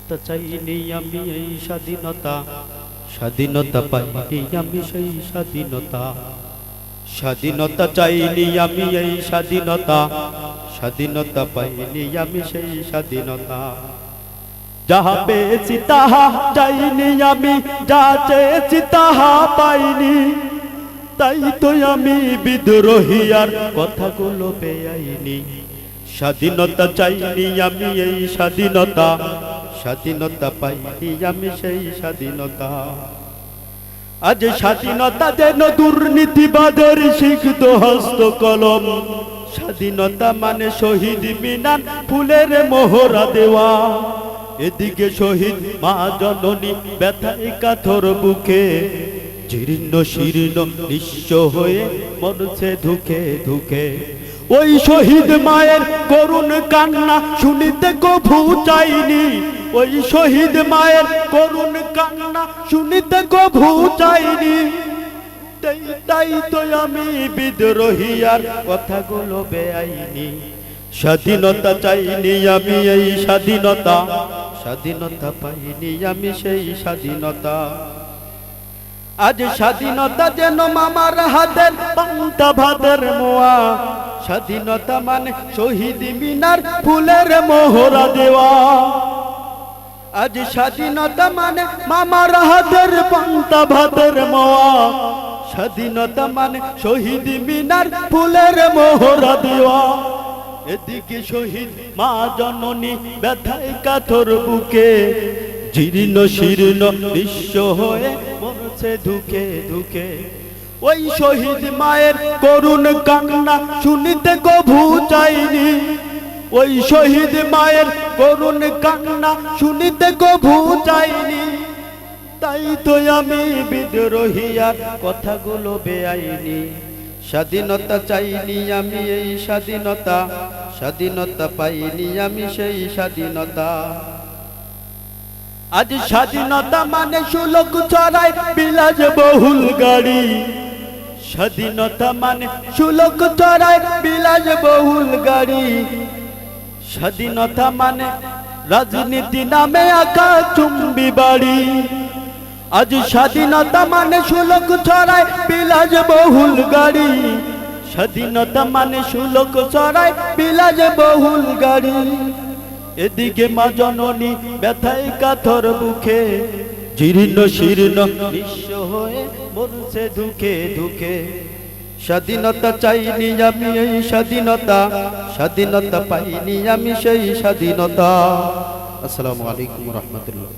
তা চাইনি আমি এই স্বাধীনতা, স্বাধীনতা পাইনি আমি সেই স্বাধীনতা। স্বাধীনতা চাইনি আমি এই স্বাধীনতা, স্বাধীনতা পাইনি আমি সেই স্বাধীনতা। যাহা পেয়েছি তাহা চাইনি আমি, যা চেয়েছি তাহা পাইনি। তাই তো আমি বিদ্রোহী আর কথাগুলো বেআইনি। স্বাধীনতা চাইনি আমি এই স্বাধীনতা, স্বাধীনতা পাইনি আমি সেই স্বাধীনতা। আজ স্বাধীনতা যেন দুর্নীতিবাদের সিক্ত হস্ত কলম। স্বাধীনতা মানে শহীদ মিনার ফুলের মোহরা দেওয়া। এদিকে শহীদ মা জননী ব্যথায় কাতর বুকে, জীর্ণ শীর্ণ নিঃস্ব হয়ে মরছে ধুকে ধুকে। ওই শহীদ মায়ের করুণ কান্না শুনিতে কভু চাইনি। ওই শহীদ মায়ের করুণ কান্না শুনিতে কভু চাইনি। তাই তো আমি বিদ্রোহী আর কথাগুলো বেআইনি। স্বাধীনতা চাইনি আমি এই স্বাধীনতা, স্বাধীনতা পাইনি আমি সেই স্বাধীনতা। আজ স্বাধীনতা যেন মামার হাতের পান্তা ভাতের মোয়া। স্বাধীনতা মানে শহীদ মিনার ফুলের মোহরা দেওয়া। আজ স্বাধীনতা মানে মামার হাতের পান্তা ভাতের মোয়া। স্বাধীনতা মানে শহীদ মিনার ফুলের মোহরা দেওয়া। এদিকে শহীদ মা জননী ব্যথায় কাতর বুকে, জীর্ণ শীর্ণ নিঃস্ব হয়ে মরছে ধুকে ধুকে। ওই শহীদ মায়ের করুণ কান্না শুনিতে কভু চাইনি। ওই শহীদ মায়ের করুণ কান্না শুনিতে কভু চাইনি। তাই তো আমি বিদ্রোহী আর কথাগুলো বেআইনি। স্বাধীনতা চাইনি আমি এই স্বাধীনতা, স্বাধীনতা পাইনি আমি সেই স্বাধীনতা। আজ স্বাধীনতা মানে সুলোক চড়াই বিলাস বহুল গাড়ি। স্বাধীনতা মানে সুলোক চড়াই বিলাস বহুল গাড়ি। স্বাধীনতা মানে রাজনীতি নামে আঁকা চুম্বি বাড়ি। আজ স্বাধীনতা মানে সুলোক ছড়ায় বিলাস বহুল গাড়ি। স্বাধীনতা মানে সুলোক ছড়ায় বিলাস বহুল গাড়ি। এদিকে মা জননী ব্যথায় কাতর বুকে, জীর্ণ শীর্ণ নিঃস্ব হয়ে মরছে ধুকে ধুকে। স্বাধীনতা চাইনি আমি এই স্বাধীনতা, স্বাধীনতা পাইনি আমি সেই স্বাধীনতা। আসসালামু আলাইকুম ওয়া রাহমাতুল্লাহ।